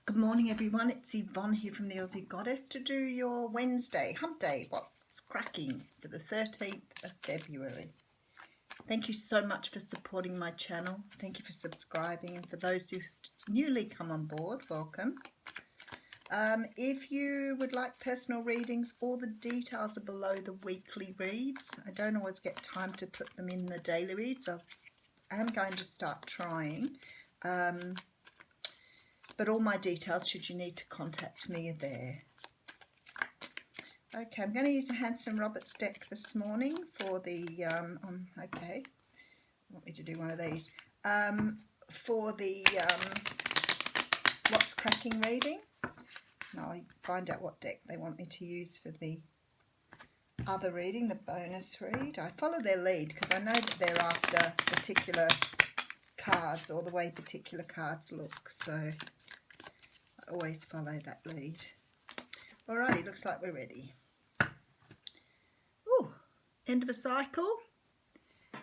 Good morning, everyone. It's Yvonne here from the Aussie Goddess to do your Wednesday hump day. What's cracking for the 13th of February. Thank you so much for supporting my channel. Thank you for subscribing, and for those who newly come on board, welcome. If you would like personal readings, all the details are below the weekly reads. I don't always get time to put them in the daily reads. I am going to start trying. But all my details, should you need to contact me, are there. Okay, I'm going to use a Hanson Roberts deck this morning for the, okay, I want me to do one of these, for the What's Cracking reading. Now I find out what deck they want me to use for the other reading, the bonus read. I follow their lead because I know that they're after particular cards or the way particular cards look, so always follow that lead. Alrighty, looks like we're ready. Ooh, end of a cycle.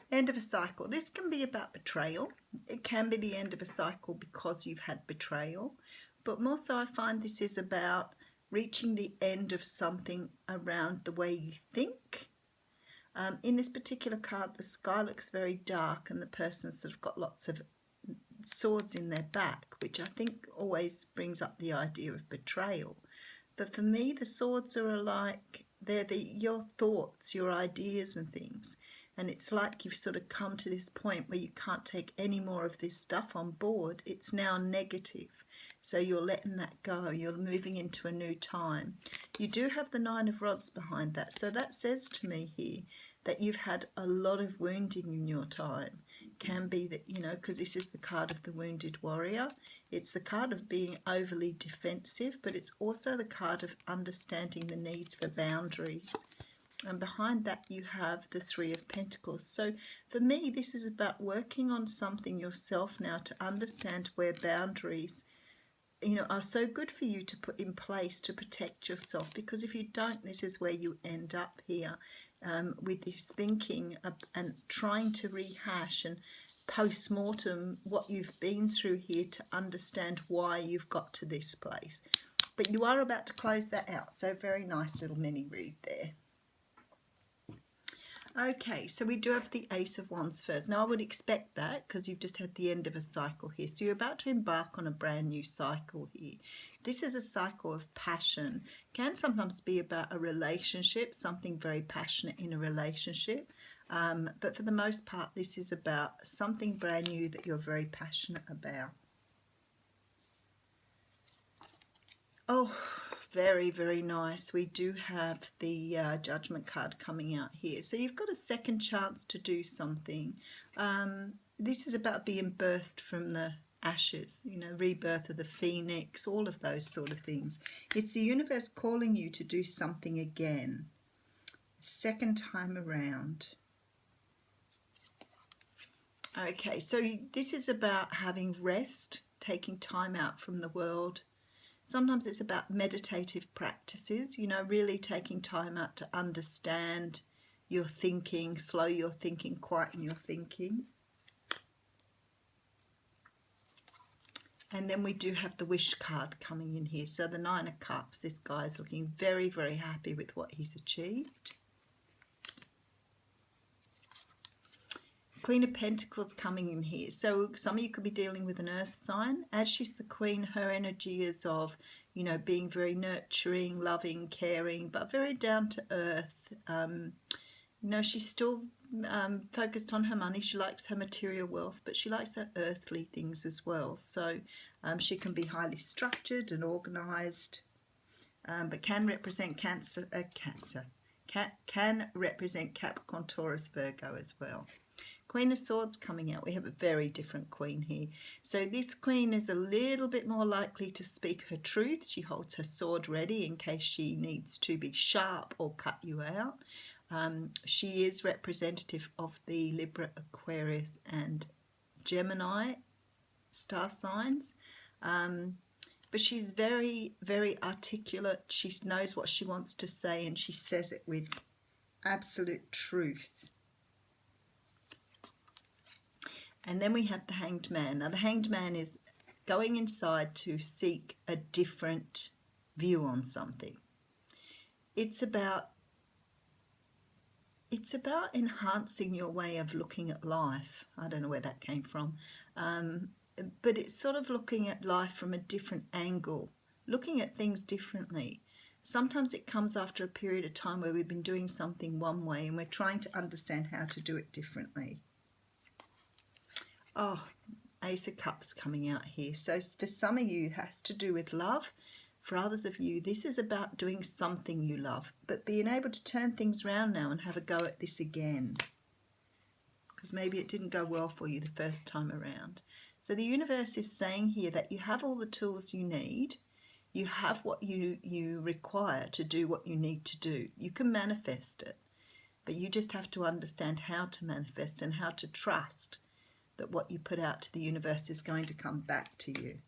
End of a cycle. This can be about betrayal. It can be the end of a cycle because you've had betrayal. But more so I find this is about reaching the end of something around the way you think. In this particular card, the sky looks very dark and the person's sort of got lots of swords in their back, which I think always brings up the idea of betrayal. But for me, the swords are like they're your thoughts, your ideas and things, and it's like you've sort of come to this point where you can't take any more of this stuff on board. It's now negative, so you're letting that go. You're moving into a new time. You do have the Nine of Rods behind that, so that says to me here that you've had a lot of wounding in your time. Can be that, you know, because this is the card of the wounded warrior. It's the card of being overly defensive, but it's also the card of understanding the need for boundaries. And behind that you have the Three of Pentacles. So for me, this is about working on something yourself now to understand where boundaries, you know, are so good for you to put in place to protect yourself. Because if you don't, this is where you end up here. With this thinking and trying to rehash and post-mortem what you've been through here to understand why you've got to this place. But you are about to close that out, so very nice little mini read there. Okay, so we do have the Ace of Wands first. Now I would expect that because you've just had the end of a cycle here. So you're about to embark on a brand new cycle here. This is a cycle of passion. Can sometimes be about a relationship, something very passionate in a relationship. But for the most part, this is about something brand new that you're very passionate about. Oh, very, very nice. We do have the Judgment card coming out here. So you've got a second chance to do something. This is about being birthed from the ashes, you know, rebirth of the phoenix, all of those sort of things. It's the universe calling you to do something again. Second time around. Okay, so this is about having rest, taking time out from the world. Sometimes it's about meditative practices, you know, really taking time out to understand your thinking, slow your thinking, quieten your thinking. And then we do have the Wish card coming in here. So the Nine of Cups, this guy's looking very, very happy with what he's achieved. Queen of Pentacles coming in here. So some of you could be dealing with an earth sign. As she's the queen, her energy is of, you know, being very nurturing, loving, caring, but very down to earth. You know, she's still focused on her money. She likes her material wealth, but she likes her earthly things as well. So she can be highly structured and organized, but can represent Cancer, can represent Capricorn, Taurus, Virgo as well. Queen of Swords coming out. We have a very different queen here. So this queen is a little bit more likely to speak her truth. She holds her sword ready in case she needs to be sharp or cut you out. She is representative of the Libra, Aquarius and Gemini star signs. But she's very, very articulate. She knows what she wants to say and she says it with absolute truth. And then we have the Hanged Man. Now the Hanged Man is going inside to seek a different view on something. It's about enhancing your way of looking at life. I don't know where that came from. But it's sort of looking at life from a different angle, looking at things differently. Sometimes it comes after a period of time where we've been doing something one way and we're trying to understand how to do it differently. Oh, Ace of Cups coming out here. So for some of you, it has to do with love. For others of you, this is about doing something you love, but being able to turn things around now and have a go at this again. Because maybe it didn't go well for you the first time around. So the universe is saying here that you have all the tools you need. You have what you require to do what you need to do. You can manifest it, but you just have to understand how to manifest and how to trust that what you put out to the universe is going to come back to you.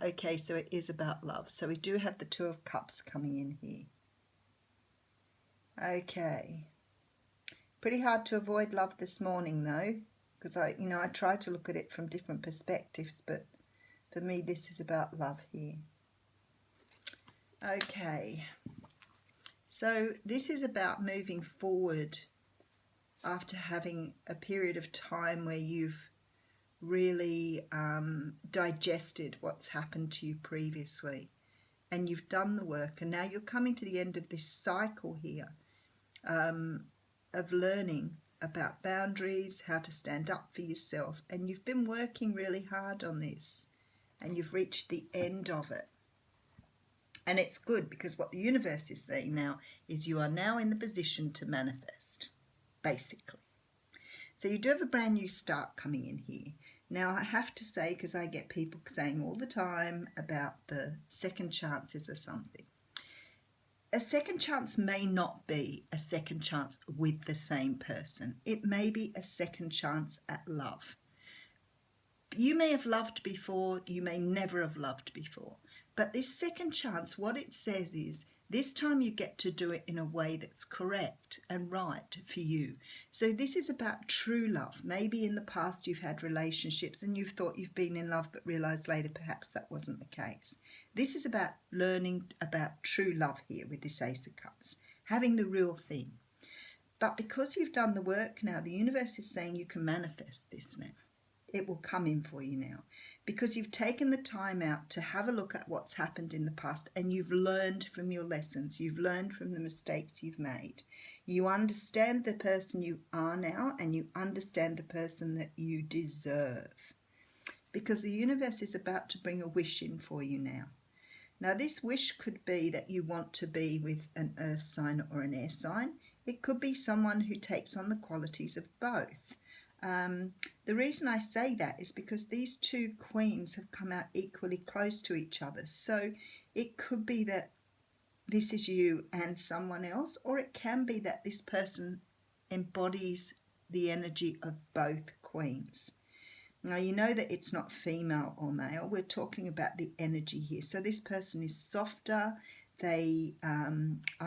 Okay, so it is about love. So we do have the Two of Cups coming in here. Okay. Pretty hard to avoid love this morning though, because I try to look at it from different perspectives, but for me this is about love here. Okay. So this is about moving forward after having a period of time where you've really digested what's happened to you previously, and you've done the work, and now you're coming to the end of this cycle here of learning about boundaries, how to stand up for yourself, and you've been working really hard on this and you've reached the end of it. And it's good, because what the universe is saying now is you are now in the position to manifest, basically. So you do have a brand new start coming in here. Now I have to say, because I get people saying all the time about the second chances or something. A second chance may not be a second chance with the same person. It may be a second chance at love. You may have loved before, you may never have loved before. But this second chance, what it says is, this time you get to do it in a way that's correct and right for you. So this is about true love. Maybe in the past you've had relationships and you've thought you've been in love but realised later perhaps that wasn't the case. This is about learning about true love here with this Ace of Cups, having the real thing. But because you've done the work now, the universe is saying you can manifest this now. It will come in for you now, because you've taken the time out to have a look at what's happened in the past, and you've learned from your lessons. You've learned from the mistakes you've made. You understand the person you are now, and you understand the person that you deserve, because the universe is about to bring a wish in for you now. Now this wish could be that you want to be with an earth sign or an air sign. It could be someone who takes on the qualities of both. The reason I say that is because these two queens have come out equally close to each other. So it could be that this is you and someone else, or it can be that this person embodies the energy of both queens. Now you know that it's not female or male. We're talking about the energy here. So this person is softer. They are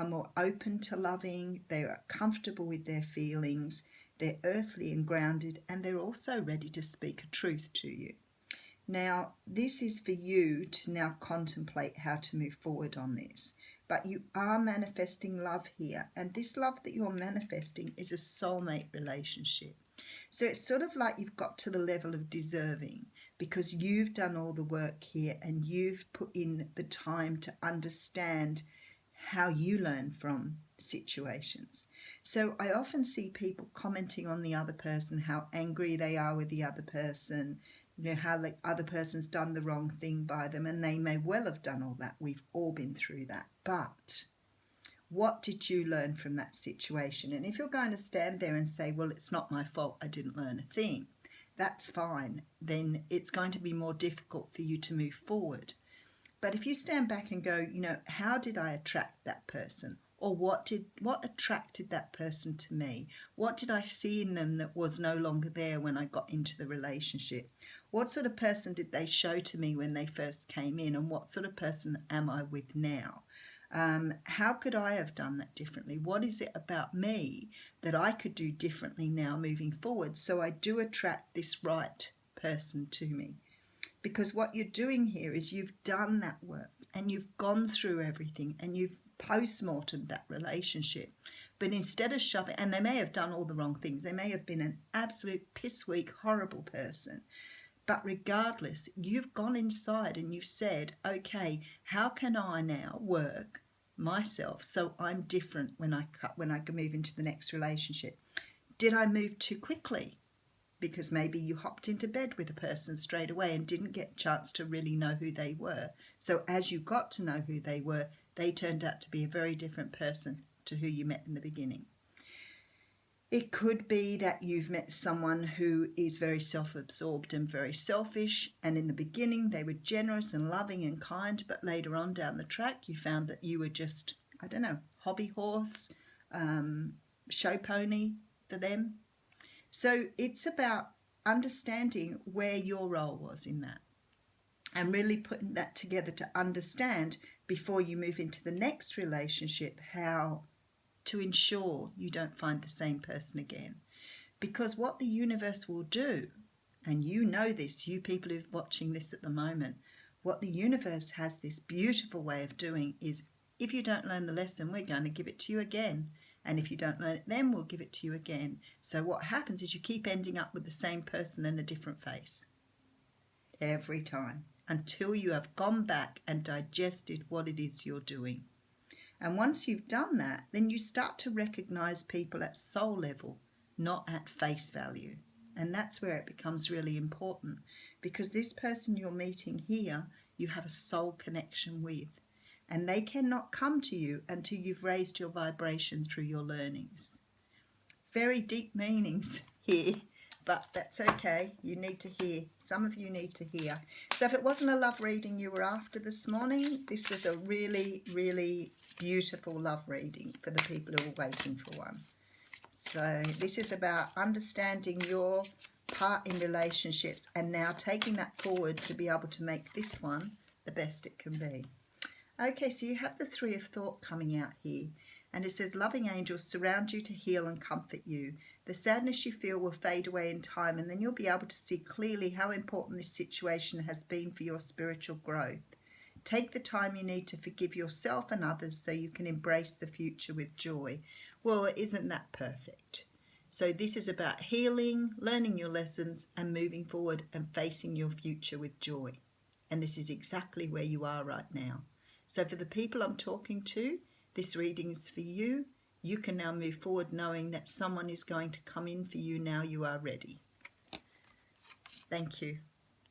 more open to loving. They are comfortable with their feelings. They're earthly and grounded, and they're also ready to speak a truth to you. Now, this is for you to now contemplate how to move forward on this. But you are manifesting love here, and this love that you're manifesting is a soulmate relationship. So it's sort of like you've got to the level of deserving, because you've done all the work here and you've put in the time to understand how you learn from situations. So I often see people commenting on the other person, how angry they are with the other person, how the other person's done the wrong thing by them, and they may well have done all that. We've all been through that. But what did you learn from that situation? And if you're going to stand there and say, well, it's not my fault, I didn't learn a thing, that's fine. Then it's going to be more difficult for you to move forward. But if you stand back and go, how did I attract that person? Or what attracted that person to me? What did I see in them that was no longer there when I got into the relationship? What sort of person did they show to me when they first came in? And what sort of person am I with now? How could I have done that differently? What is it about me that I could do differently now moving forward, so I do attract this right person to me. Because what you're doing here is you've done that work and you've gone through everything and you've post-mortemed that relationship. But instead of shoving, and they may have done all the wrong things, they may have been an absolute pissweak, horrible person. But regardless, you've gone inside and you've said, okay, how can I now work myself so I'm different when I move into the next relationship? Did I move too quickly? Because maybe you hopped into bed with a person straight away and didn't get a chance to really know who they were. So as you got to know who they were, they turned out to be a very different person to who you met in the beginning. It could be that you've met someone who is very self-absorbed and very selfish, and in the beginning they were generous and loving and kind, but later on down the track you found that you were just, I don't know, hobby horse, show pony for them. So it's about understanding where your role was in that and really putting that together to understand before you move into the next relationship how to ensure you don't find the same person again. Because what the universe will do, and you know this, you people who are watching this at the moment, what the universe has this beautiful way of doing is, if you don't learn the lesson, we're going to give it to you again. And if you don't learn it then, we'll give it to you again. So what happens is you keep ending up with the same person in a different face every time until you have gone back and digested what it is you're doing. And once you've done that, then you start to recognize people at soul level, not at face value. And that's where it becomes really important, because this person you're meeting here, you have a soul connection with. And they cannot come to you until you've raised your vibration through your learnings. Very deep meanings here, but that's okay. You need to hear. Some of you need to hear. So if it wasn't a love reading you were after this morning, this was a really, really beautiful love reading for the people who are waiting for one. So this is about understanding your part in relationships and now taking that forward to be able to make this one the best it can be. Okay, so you have the Three of Thought coming out here, and it says loving angels surround you to heal and comfort you. The sadness you feel will fade away in time, and then you'll be able to see clearly how important this situation has been for your spiritual growth. Take the time you need to forgive yourself and others so you can embrace the future with joy. Well, isn't that perfect? So this is about healing, learning your lessons, and moving forward and facing your future with joy. And this is exactly where you are right now. So for the people I'm talking to, this reading is for you. You can now move forward knowing that someone is going to come in for you now you are ready. Thank you.